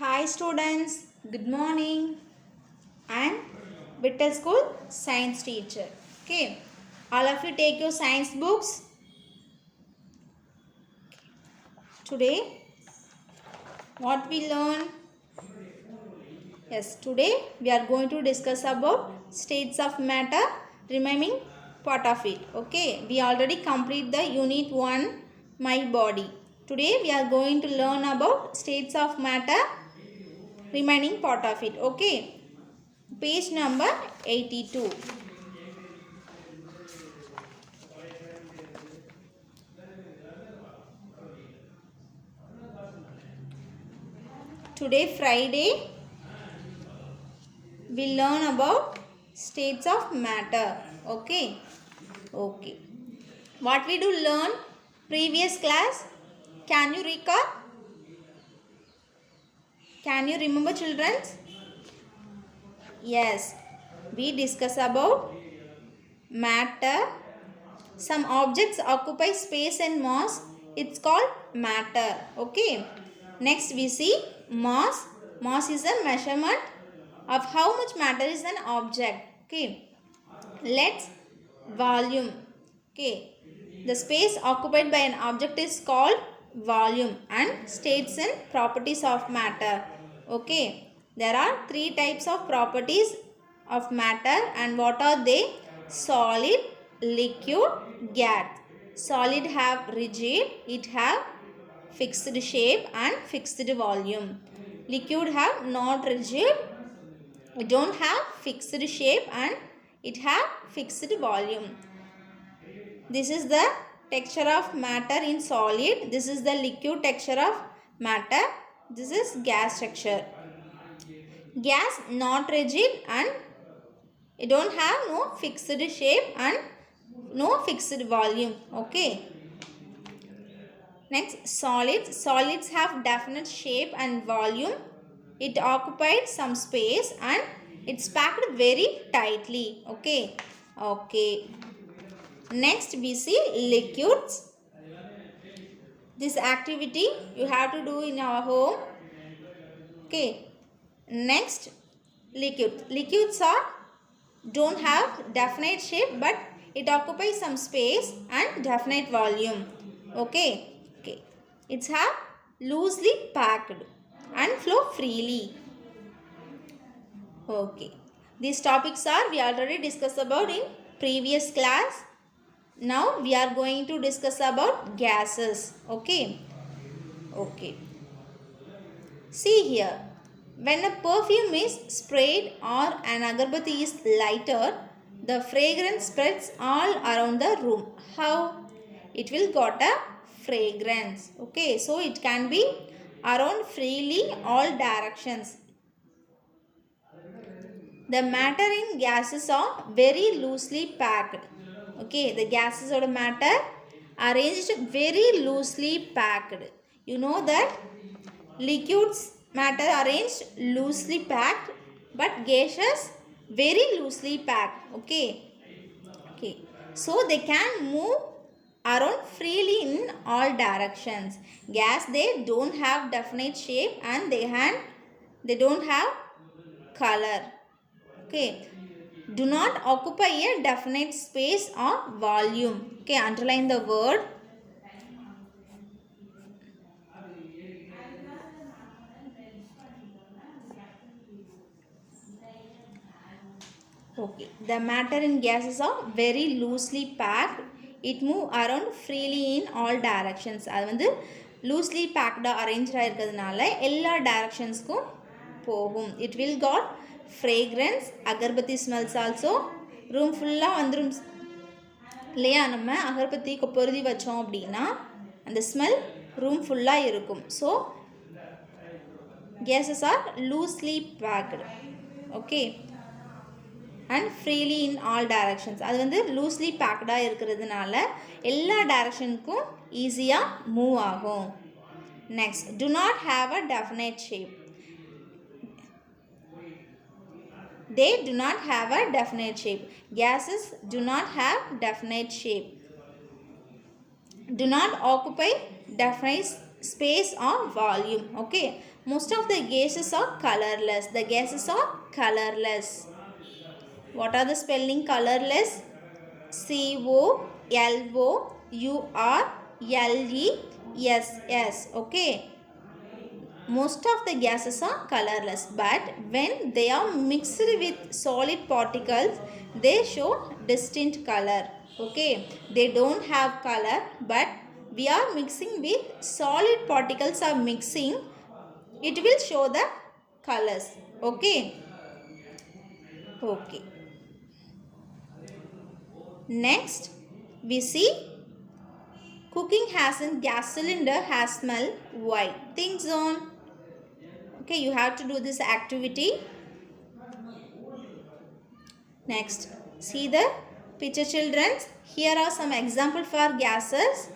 Hi students, good morning. I am Vittal School science teacher. Okay, all of you take your science books. Today, what we learn? Yes, today we are going to discuss about states of matter remaining part of it. Okay, we already complete the unit 1 my body. Today we are going to learn about states of matter remaining part of it. Okay, page number 82. Today Friday we learn about states of matter. Okay. What we do learn previous class? Can you recall? Can you remember children? Yes. We discuss about matter. Some objects occupy space and mass. It's called matter. Okay. Next we see mass. Mass is a measurement of how much matter is an object. Okay. Let's volume. Okay. The space occupied by an object is called volume and states and properties of matter. Okay. There are three types of properties of matter, and what are they? Solid, liquid, gas. Solid have rigid, it have fixed shape and fixed volume. Liquid have not rigid, it don't have fixed shape and it have fixed volume. This is the texture of matter in solid. This is the liquid texture of matter. This is gas texture. Gas not rigid and it don't have no fixed shape and no fixed volume. Okay. Next, solids. Solids have definite shape and volume. It occupies some space and it's packed very tightly. Okay. Next, we see liquids. This activity you have to do in our home. Okay. Next, liquids. Liquids don't have definite shape, but it occupies some space and definite volume. Okay. It's have loosely packed and flow freely. Okay. These topics we already discussed about in previous class. Now we are going to discuss about gases. Okay. See here. When a perfume is sprayed or an agarbatti is lighted, the fragrance spreads all around the room. How? It will got a fragrance. Okay. So it can be around freely all directions. The matter in gases are very loosely packed. Okay, the gases or the matter arranged very loosely packed. You know that liquids matter arranged loosely packed, but gaseous very loosely packed. Okay. So they can move around freely in all directions. Gas, they don't have definite shape and they don't have color. Okay. Do not occupy a definite space or volume. Okay, underline the word. Okay, the matter in gases are very loosely packed. It move around freely in all directions. அது வந்து loosely packed arranged இருக்கிறதுனால எல்லா directionsக்கும் போகும். It will got fragrance. Agarbatti smells also. room ஃபுல்லாக வந்துடும் இல்லையா? நம்ம அகர்பத்தி பொருதி வச்சோம் அப்படின்னா அந்த ஸ்மெல் ரூம் ஃபுல்லாக இருக்கும். So gases are loosely packed. Okay. And freely in all directions. அது வந்து loosely packed இருக்கிறதுனால எல்லா directionக்கும் ஈஸியாக மூவ் ஆகும். Next, do not have a definite shape. They do not have a definite shape. Gases do not have definite shape. Do not occupy definite space or volume. Okay, most of the gases are colorless. The gases are colorless. What are the spelling colorless? COLOURLESS. Okay, most of the gases are colorless, but when they are mixed with solid particles, they show distinct color. Okay, they don't have color, but we are mixing with solid particles are mixing, it will show the colors. Okay. Okay, next we see cooking has in gas cylinder has smell. Why? Think zone. Okay, you have to do this activity. Next, see the picture, children. Here are some example for gases.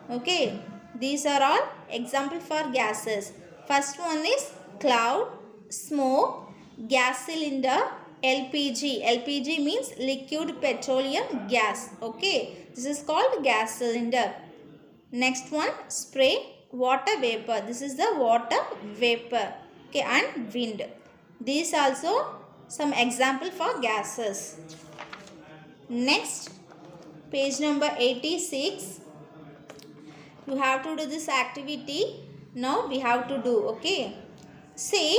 Okay, these are all example for gases. First one is cloud, smoke, gas cylinder, LPG. LPG means liquid petroleum gas. Okay, this is called gas cylinder. Next one, spray, water vapor. This is the water vapor. Okay, and wind. These also some example for gases. Next, page number 86. You have to do this activity. Now we have to do. Okay, say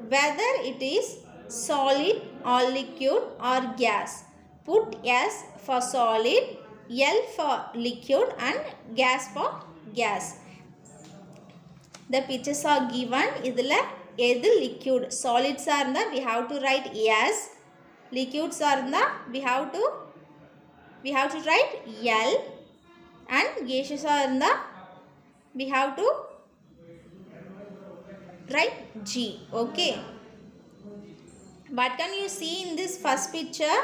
whether it is solid or liquid or gas. Put S for solid, L for liquid and gas for gas. The pictures are given. இதில் எது liquid? Solids are இருந்தால் we have to write S. Liquids are இருந்தால் we have to write L. And gaseous are இருந்தால் we have to write G. Okay. What can you see in this first picture?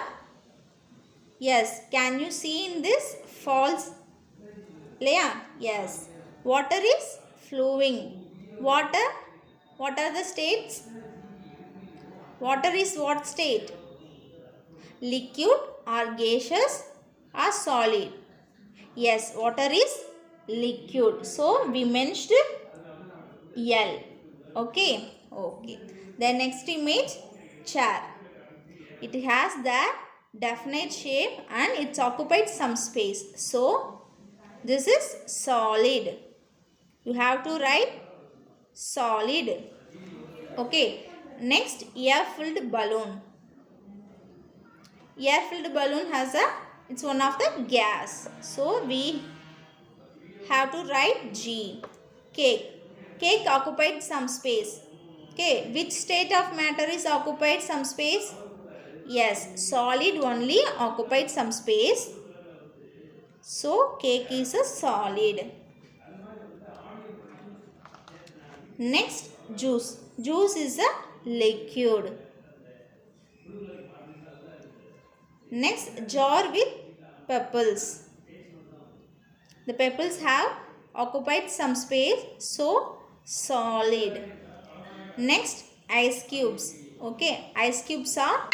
Yes. Can you see in this false? Leah? Yes. Water is flowing. Water, what are the states? Water is what state? Liquid or gaseous or solid? Yes, water is liquid. So we mentioned L. Okay. Okay. The next image, chair. It has the definite shape and it's occupied some space. So this is solid. You have to write solid. Okay. Next, air-filled balloon. Air-filled balloon has it's one of the gas. So we have to write G. Cake. Cake occupied some space. Okay. Which state of matter is occupied some space? Yes, solid only occupied some space. So cake is a solid. Next, juice. Juice is a liquid. Next, jar with pebbles. The pebbles have occupied some space, so solid. Next, ice cubes. Okay, ice cubes are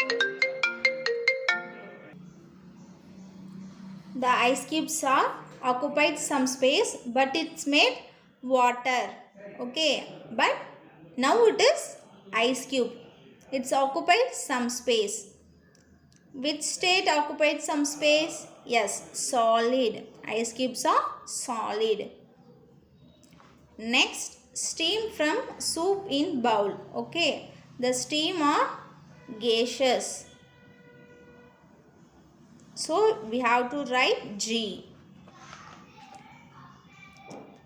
occupied some space, but it's made water. Okay, but now it is ice cube. It's occupied some space. Which state occupied some space? Yes, solid. Ice cubes are solid. Next, steam from soup in bowl. Okay, the steam are gaseous. So we have to write G.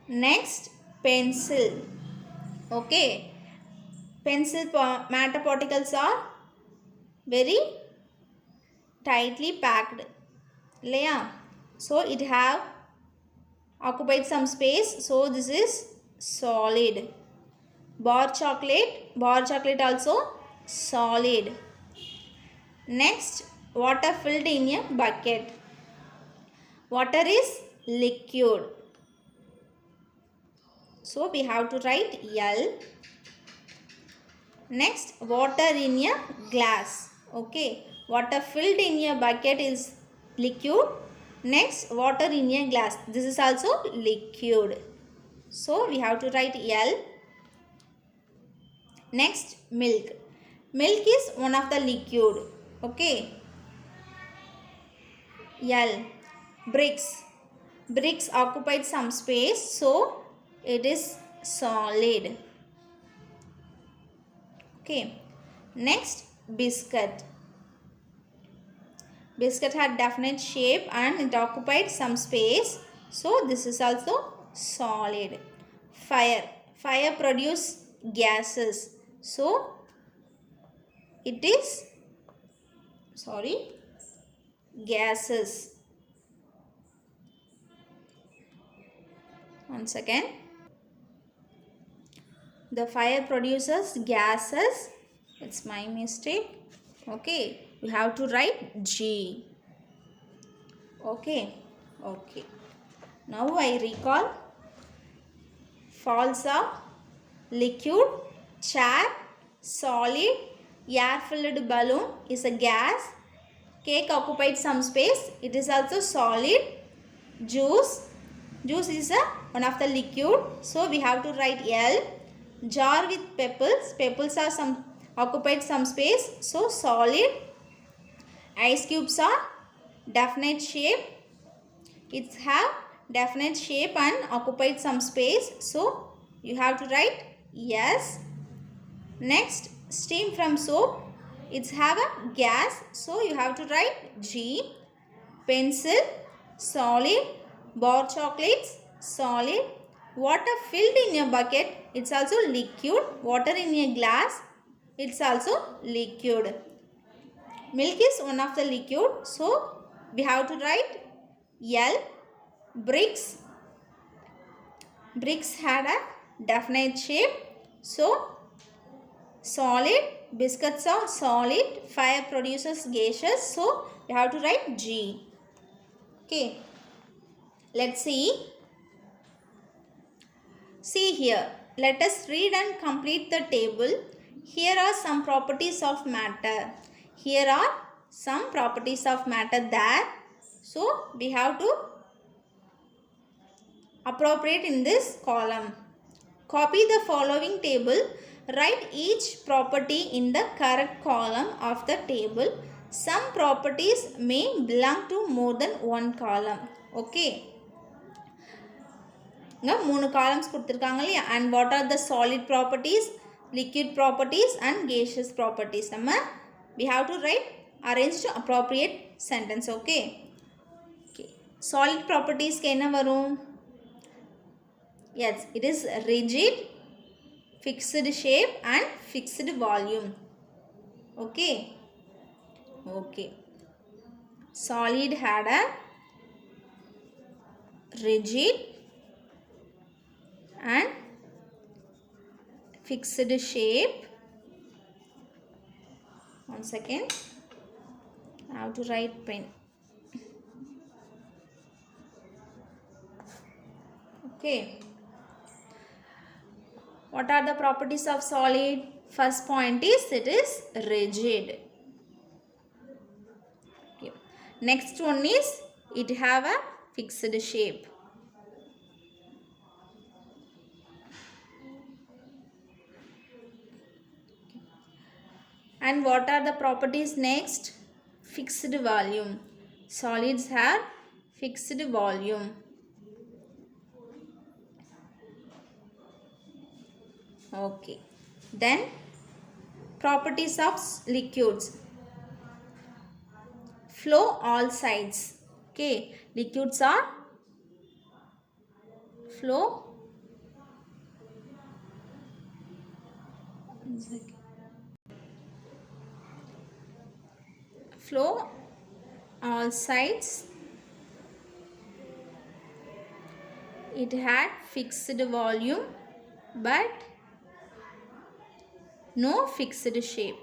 Next, pencil. Okay, pencil matter particles are very tightly packed. Leah. So it have occupied some space. So this is solid. Bar chocolate also solid. Next, water filled in a bucket. Water is liquid. So we have to write L. Next, water in a glass. Okay, water filled in a bucket is liquid. Next, water in a glass. This is also liquid. So we have to write L. Next, milk. Milk is one of the liquid. Okay. L. Bricks. Bricks occupied some space, so it is solid. Okay. Next, biscuit. Biscuit had definite shape and it occupied some space, so this is also solid. Fire. Fire produce gases, so it is gases. Once again, the fire produces gases. It's my mistake. Okay, you have to write G. Okay. Now I recall. Falls are liquid, chair, solid, air-filled balloon is a gas. Cake occupied some space. It is also solid. Juice is one of the liquid. So we have to write L. Jar with pebbles. Pebbles are occupied some space. So solid. Ice cubes are definite shape. It have definite shape and occupied some space. So you have to write yes. Next, steam from soap. It have a gas. So you have to write G. Pencil, solid. Bar chocolates, solid. Water filled in a bucket. It's also liquid. Water in a glass. It's also liquid. Milk is one of the liquid. So we have to write L. Bricks. Bricks had a definite shape. So solid. Biscuits are solid. Fire produces gases. So we have to write G. Okay. Let's see. See here. Let us read and complete the table. Here are some properties of matter. Here are some properties of matter there. So we have to appropriate in this column. Copy the following table. Write each property in the correct column of the table. Some properties may belong to more than one column. Okay. Now, 3 columns கொடுத்திருக்காங்க இல்லையா, and what are the solid properties, liquid properties and gaseous properties. We have to write arrange to appropriate sentence. Okay. Solid properties க்கு என்ன வரும்? Yes, it is rigid, fixed shape and fixed volume. Okay. Solid had a rigid and fixed shape. One second, I have to write pen. Okay. What are the properties of solid? First point is it is rigid. Okay. Next one is it have a fixed shape. And what are the properties next? Fixed volume. Solids have fixed volume. Okay. Then properties of liquids. Flow all sides. Okay. Liquids are flow. Flow all sides. It had fixed volume but no fixed shape.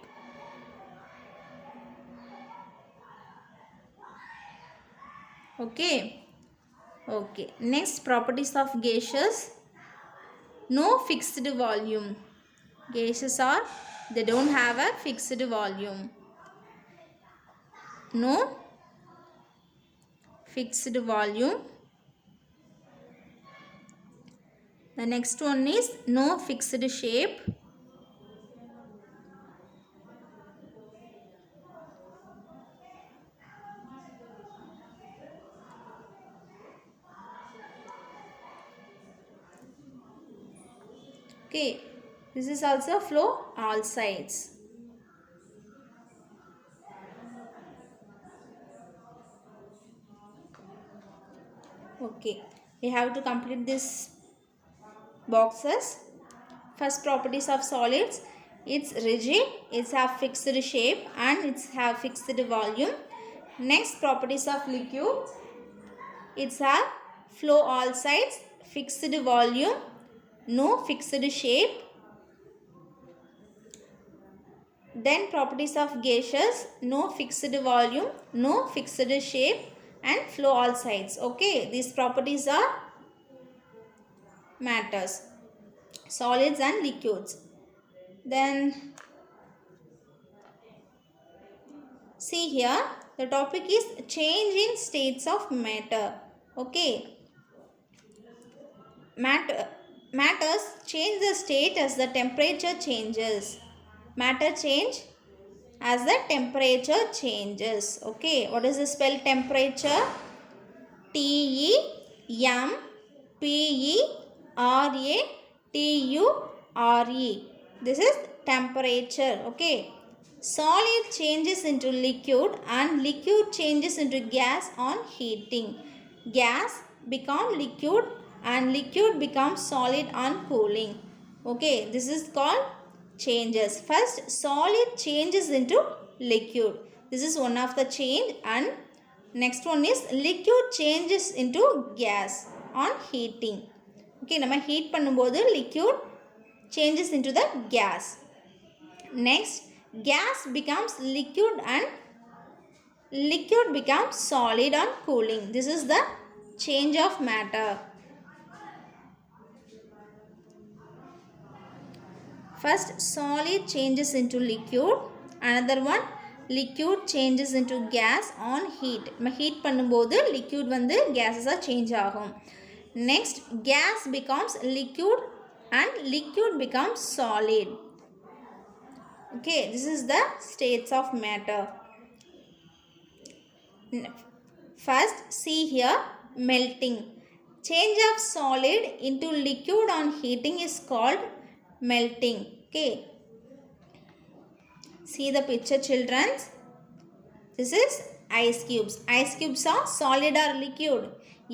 Okay. Next, properties of gaseous. No fixed volume. Gases are, they don't have a fixed volume. No fixed volume. The next one is no fixed shape. Okay, this is also flow all sides. Okay, we have to complete this boxes. First properties of solids, it's rigid, it's have fixed shape and it's have fixed volume. Next properties of liquid, it's have flow all sides, fixed volume, no fixed shape. Then properties of gaseous, no fixed volume, no fixed shape and flow all sides. Okay, these properties are matters, solids and liquids. Then see here, the topic is change in states of matter. Okay, matters change the state as the temperature changes. Matter change as the temperature changes. Okay, what is the spell temperature? T-E-M-P-E-R-A-T-U-R-E. This is temperature. Okay, solid changes into liquid and liquid changes into gas on heating. Gas become liquid and liquid becomes solid on cooling. Okay, this is called changes. First, solid changes into liquid. This is one of the change, and next one is liquid changes into gas on heating. Okay, நம்ம heat பண்ணும்போது liquid changes into the gas. Next, gas becomes liquid and liquid becomes solid on cooling. This is the change of matter. First, solid changes into liquid. Another one, liquid changes into gas on heat. நம்ம heat பண்ணும்போது liquid வந்து gases change ஆகும். Next, gas becomes liquid and liquid becomes solid. Okay, this is the states of matter. First, see here, melting. Change of solid into liquid on heating is called melting. Okay, see the picture, children. This is ice cubes. Ice cubes are solid or liquid?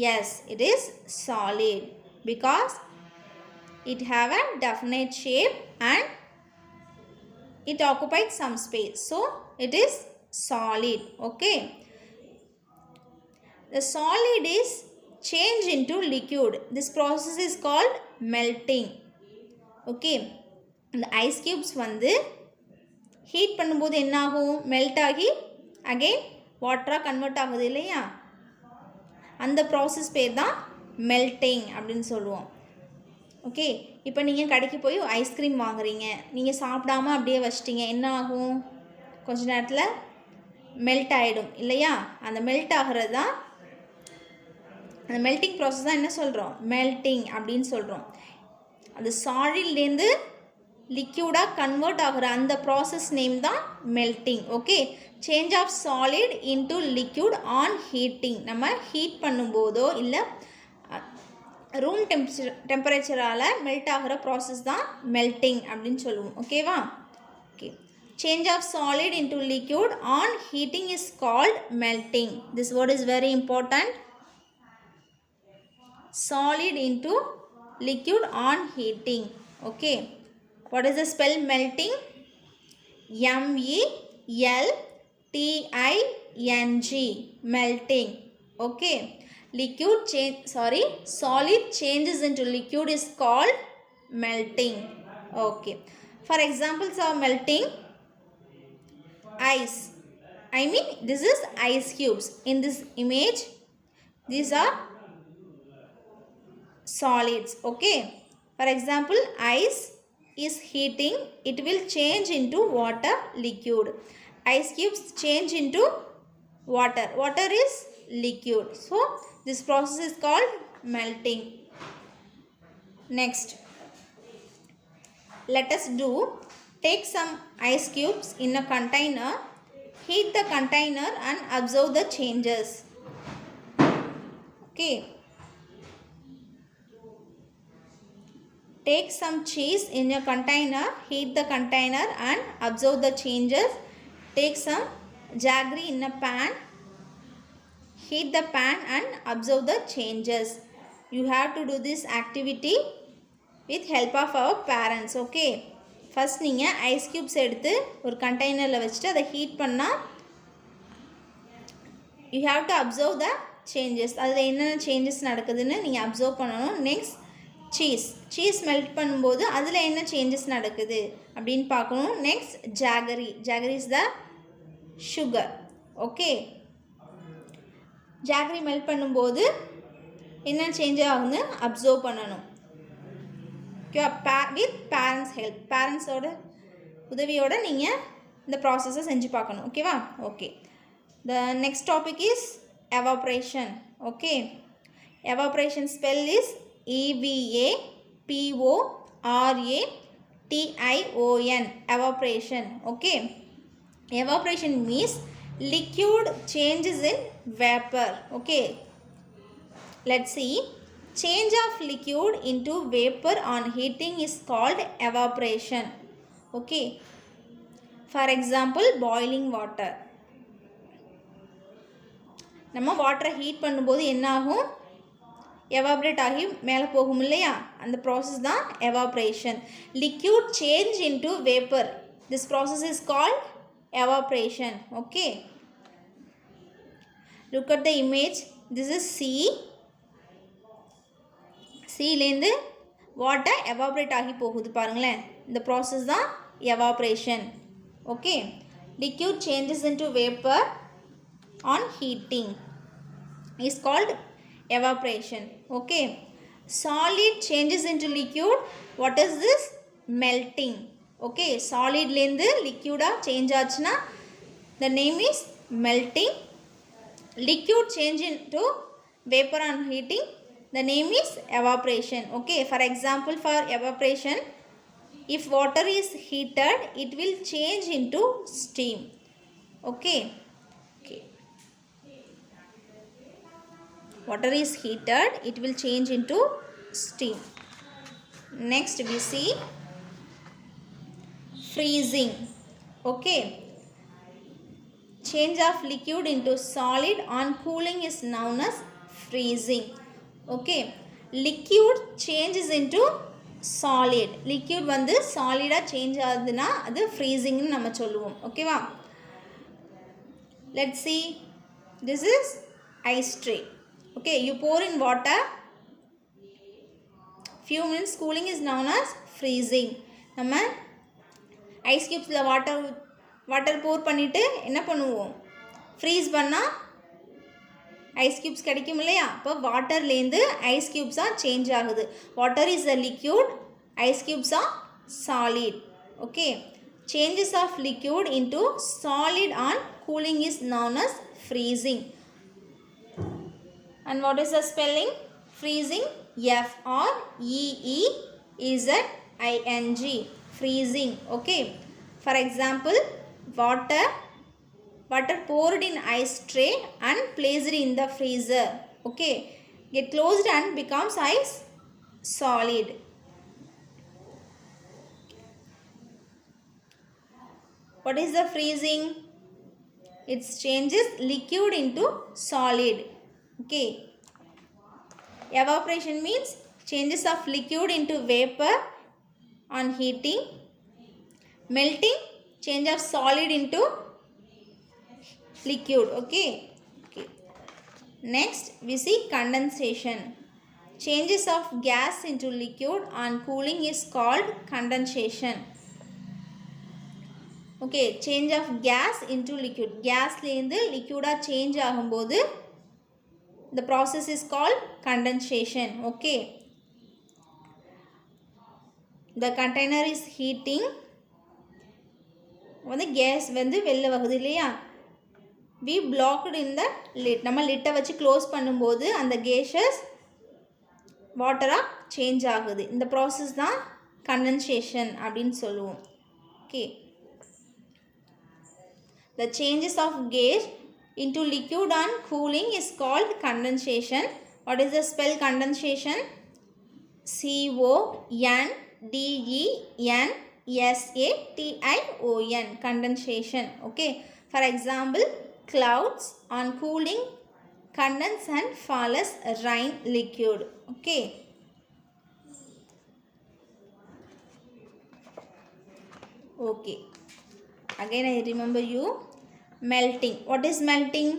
Yes, it is solid because it have a definite shape and it occupies some space, so it is solid. Okay, the solid is changed into liquid. This process is called melting. Okay, இந்த ice cubes வந்து heat பண்ணும்போது என்ன ஆகும்? Melt ஆகி again வாட்டராக convert ஆகுது இல்லையா? அந்த process பேர் தான் மெல்ட்டிங் அப்படின்னு சொல்லுவோம். ஓகே, இப்போ நீங்கள் கடைக்கு போய் ஐஸ்கிரீம் வாங்குறீங்க, நீங்கள் சாப்பிடாம அப்படியே வச்சிட்டிங்க, என்ன ஆகும்? கொஞ்ச நேரத்தில் மெல்ட் ஆகிடும் இல்லையா? அந்த மெல்ட் ஆகிறது தான், அந்த மெல்ட்டிங் ப்ராசஸ் தான் என்ன சொல்கிறோம்? மெல்ட்டிங் அப்படின்னு சொல்கிறோம். அது சாலிட்லேருந்து லிக்யூடாக கன்வெர்ட் ஆகிற அந்த ப்ராசஸ் நேம் தான் melting. Okay, change of solid into liquid on heating. நம்ம ஹீட் பண்ணும்போதோ இல்லை ரூம் டெம்பரேச்சரால் மெல்ட் ஆகிற ப்ராசஸ் தான் மெல்ட்டிங் அப்படின்னு சொல்லுவோம். ஓகேவா? Okay, change of solid into liquid on heating is called melting. This word is very important. Solid into liquid on heating. Okay, what is the spell melting? M-E-L-T-I-N-G, melting. Okay, solid changes into liquid is called melting. Okay, for examples of melting, ice. I mean, this is ice cubes. In this image, these are solids. Okay, for example, ice is heating, it will change into water, liquid. Ice cubes change into water, water is liquid. So this process is called melting. Next, let us do, take some ice cubes in a container, heat the container and observe the changes. Okay, take some cheese in a container, heat the container and observe the changes. Take some jaggery in a pan, heat the pan and observe the changes. You have to do this activity with help of our parents. Okay, first நீங்கள் ice cubes எடுத்து ஒரு கண்டெய்னரில் வச்சுட்டு அதை heat பண்ணால் you have to observe the changes. அதில் என்னென்ன changes நடக்குதுன்னு நீங்கள் அப்சர்வ் பண்ணணும். நெக்ஸ்ட் சீஸ் மெல்ட் பண்ணும்போது அதில் என்ன சேஞ்சஸ் நடக்குது அப்படின்னு பார்க்கணும். Next jaggery is the sugar. Okay, jaggery melt பண்ணும்போது என்ன சேஞ்ச் ஆகுதுன்னு அப்சர்வ் பண்ணணும். வித் பேரண்ட்ஸ் ஹெல்ப், பேரண்ட்ஸோட உதவியோடு நீங்கள் இந்த ப்ராசஸை செஞ்சு பார்க்கணும். ஓகேவா? Okay, the next topic is evaporation. Okay, evaporation spell is EVAPORATION, evaporation. Okay, evaporation means liquid changes in vapor. Okay, let's see. Change of liquid into vapor on heating is called evaporation. Okay, for example, boiling water. நம்ம வாட்டரை heat பண்ணும்போது என்ன ஆகும்? Evaporate ஆகி மேலே போகும் இல்லையா? அந்த ப்ராசஸ் தான் evaporation. Liquid change into vapour, this process is called evaporation. Okay, look at the image. This is சீலேருந்து வாட்டர் எவாப்ரேட் ஆகி போகுது பாருங்களேன். இந்த ப்ராசஸ் தான் evaporation. Okay, liquid changes into vapour on heating is called evaporation. Okay, solid changes into liquid, what is this? Melting. Okay, solid lende liquid change aachna the name is melting. Liquid change into vapor on heating, the name is evaporation. Okay, for example, for evaporation, if water is heated it will change into steam. Okay, water is heated, it will change into steam. Next we see freezing. Okay, change of liquid into solid on cooling is known as freezing. Okay, liquid changes into solid, liquid வந்து சாலிடாக change ஆகுதுன்னா அது ஃப்ரீசிங்னு நம்ம சொல்லுவோம். ஓகேவா? let's see, this is ice tray. Okay, you pour in water, few minutes cooling is known as freezing. நம்ம ice க்யூப்ஸில் water போர் பண்ணிவிட்டு என்ன பண்ணுவோம்? ஃப்ரீஸ் பண்ணால் ஐஸ் க்யூப்ஸ் கிடைக்கும் இல்லையா? அப்போ வாட்டர்லேருந்து ஐஸ் க்யூப்ஸாக சேஞ்ச் ஆகுது. Water is a liquid, ice க்யூப்ஸாக solid. Okay, changes of liquid into solid on cooling is known as freezing. And what is the spelling? Freezing, FREEZING, freezing. Okay, for example, water poured in ice tray and placed in the freezer. Okay, get closed and becomes ice solid. What is the freezing? It changes liquid into solid. Okay, evaporation means changes of liquid into vapor on heating. Melting, change of solid into liquid. Okay, next we see condensation. Changes of gas into liquid on cooling is called condensation. Okay, change of gas into liquid, gasலேருந்து liquid change ஆகும்போது the process is called condensation. Okay, the container is heating, வந்து case வந்து வெளில வருது இல்லையா? we blocked in the lid, நம்ம லிட்டை வச்சு close பண்ணும்போது அந்த கேஷஸ் வாட்டராக சேஞ்ச் ஆகுது. இந்த ப்ராசஸ் தான் கண்டென்சேஷன் அப்படின்னு சொல்லுவோம். Okay, the changes of gas into liquid on cooling is called condensation. What is the spell condensation? C-O-N-D-E-N-S-A-T-I-O-N, condensation. Okay, for example, clouds on cooling condense and fall as rain liquid. Okay, okay, again I remember you. Melting. What is melting?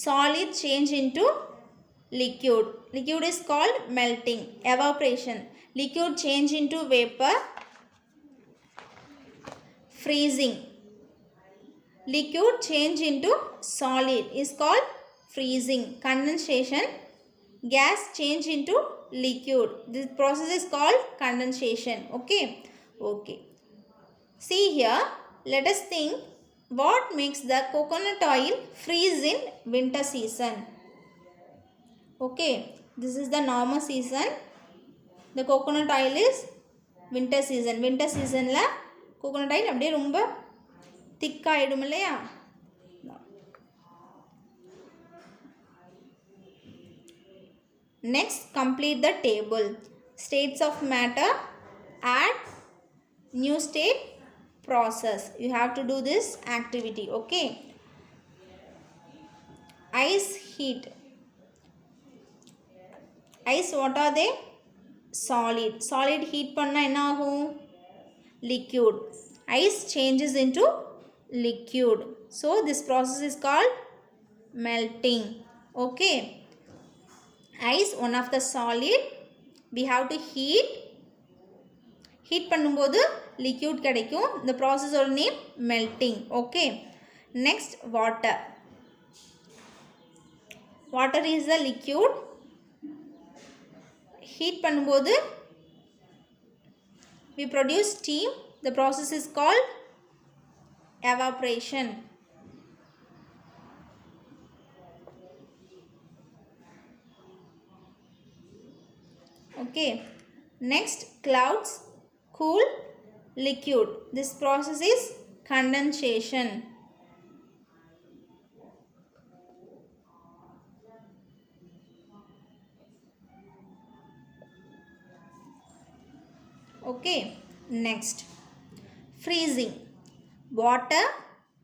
Solid change into liquid. Liquid is called melting. Evaporation. Liquid change into vapor. Freezing. Liquid change into solid is called freezing. Condensation. Gas change into liquid. This process is called condensation. Okay. Okay. See here. Let us think. What makes the coconut oil freeze in winter season? Okay, this is the normal season. The coconut oil is winter season. Winter season la coconut oil அப்படியே ரொம்ப thick ஆயிடும் இல்லையா? Next, complete the table. States of matter, add new state, process. You have to do this activity. Okay, ice, heat. Ice, what are they? Solid. Solid heat panna enna agum? Liquid. Ice changes into liquid. So this process is called melting. Okay, ice one of the solid. We have to heat. Heat பண்ணும்போது liquid கிடைக்கும். The process or name melting. Okay, next water. Water is the liquid. Heat பண்ணும்போது we produce steam. The process is called evaporation. Okay, next clouds, cool, liquid. This process is condensation. Okay, next freezing. Water,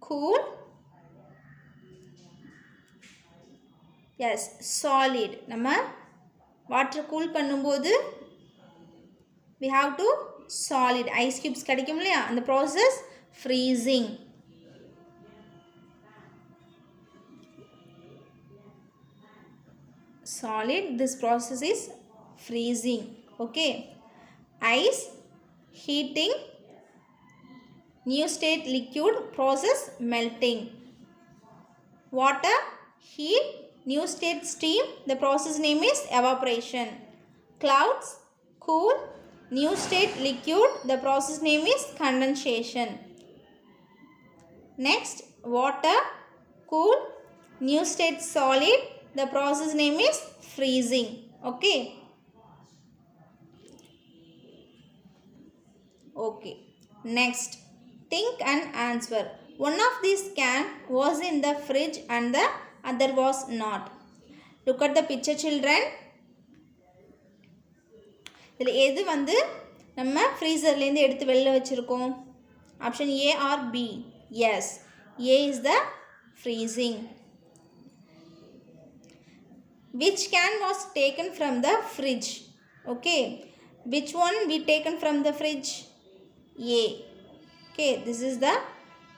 cool, yes, solid. நம்ம water cool பண்ணும்போது we have to solid ice cubes கிடைக்கும் இல்லையா, அந்த process freezing. Solid, this process is freezing. Okay, ice, heating, new state liquid, process melting. Water, heat, new state steam, the process name is evaporation. Clouds, cool, new state liquid, the process name is condensation. Next, water, cool, new state solid, the process name is freezing. Okay, okay, next think and answer. One of these can was in the fridge and the other was not. Look at the picture, children. இதில் எது வந்து நம்ம ஃப்ரீசர்லேருந்து எடுத்து வெளில வச்சுருக்கோம்? Option A or B? Yes, A is the freezing. Which can was taken from the fridge? Okay, which one we taken from the fridge? A. Okay, this is the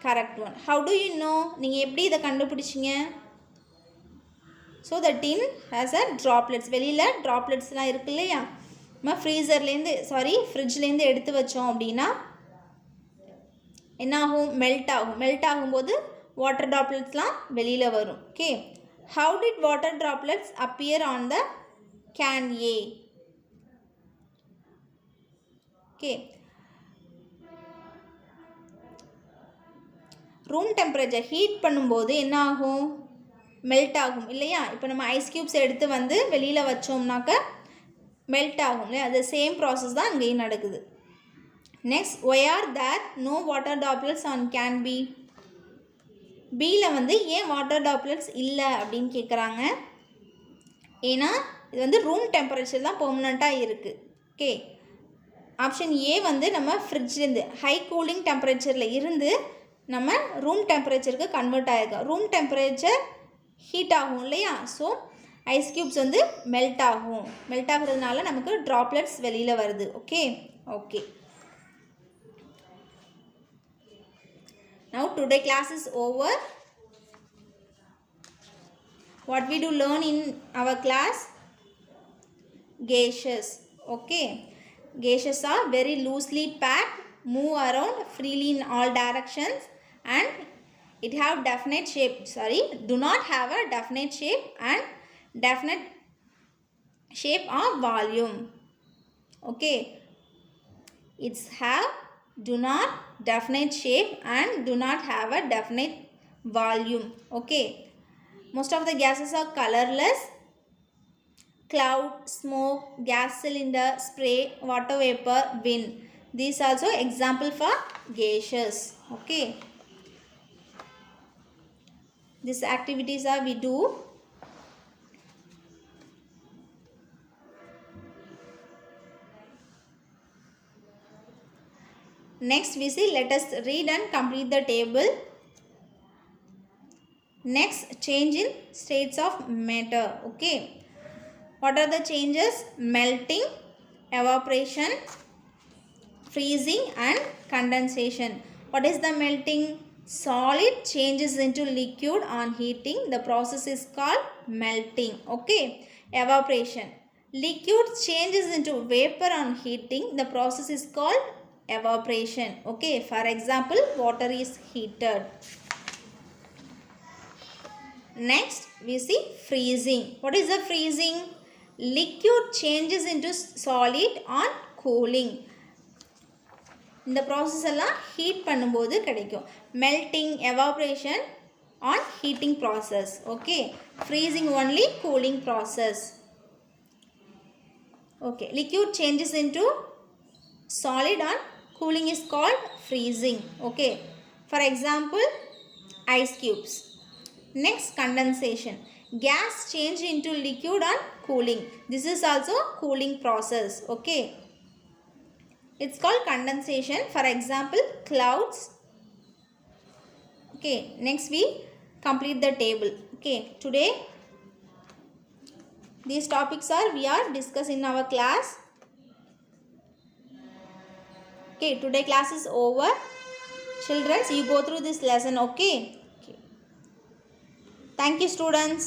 correct one. How do you know? நீங்கள் எப்படி இதை கண்டுபிடிச்சிங்க? So the tin has a droplets. வெளியில் ட்ராப்லெட்ஸ்லாம் இருக்கு இல்லையா, நம்ம ஃப்ரீசர்லேருந்து ஃப்ரிட்ஜ்லேருந்து எடுத்து வச்சோம் அப்படின்னா என்ன ஆகும்? மெல்ட் ஆகும். மெல்ட் ஆகும்போது வாட்டர் ட்ராப்லெட்ஸ்லாம் வெளியில் வரும். Okay, how did water droplets appear on the can A? Okay, room temperature heat பண்ணும்போது என்ன ஆகும்? மெல்ட் ஆகும் இல்லையா. இப்போ நம்ம ஐஸ் க்யூப்ஸ் எடுத்து வந்து வெளியில் வச்சோம்னாக்க மெல்ட் ஆகும் இல்லையா, அது சேம் ப்ராசஸ் தான் அங்கேயும் நடக்குது. Next, why are there no water droplets on can B. பியில் வந்து ஏன் வாட்டர் ட்ராப்லெட்ஸ் இல்லை அப்படின்னு கேட்குறாங்க. ஏன்னா இது வந்து ரூம் டெம்பரேச்சர் தான் பெர்மனண்ட்டாக இருக்குது. ஓகே, ஆப்ஷன் ஏ வந்து நம்ம ஃப்ரிட்ஜ்லேருந்து ஹை கூலிங் டெம்பரேச்சரில் இருந்து நம்ம ரூம் டெம்பரேச்சருக்கு கன்வெர்ட் ஆகிருக்கோம். ரூம் டெம்பரேச்சர் ஹீட் ஆகும் இல்லையா, ஸோ ஐஸ் க்யூப்ஸ் வந்து மெல்ட் ஆகும். மெல்ட் ஆகுறதுனால நமக்கு ட்ராப்லெட்ஸ் வெளியில் வருது. Okay okay. Now today class is over. What we do learn in our class? Gaseous. Okay. Gaseous are very loosely packed, move around freely in all directions, and it have definite shape. Sorry, do not have a definite shape and definite shape or volume. Okay. It's have do not definite shape and do not have a definite volume. Okay, most of the gases are colorless: cloud, smoke, gas cylinder, spray, water vapor, wind. These also example for gaseous. Okay, these activities are we do. Next we see, let us read and complete the table. Next, change in states of matter. Okay, what are the changes? Melting, evaporation, freezing and condensation. What is the melting? Solid changes into liquid on heating. The process is called melting. Okay, evaporation. Liquid changes into vapor on heating. The process is called evaporation. Okay, for example, water is heated. Next we see freezing. What is the freezing? Liquid changes into solid on cooling. இந்த process எல்லாம் heat பண்ணும்போது கிடைக்கும். Melting, evaporation on heating process. Okay, freezing only cooling process. Okay, liquid changes into solid on cooling is called freezing. Okay, for example, ice cubes. Next, condensation. Gas change into liquid on cooling. This is also cooling process. Okay, it's called condensation. For example, clouds. Okay, next we complete the table. Okay, today these topics are we are discussed in our class. Okay, today class is over. Children, you go through this lesson. Okay. Thank you, students.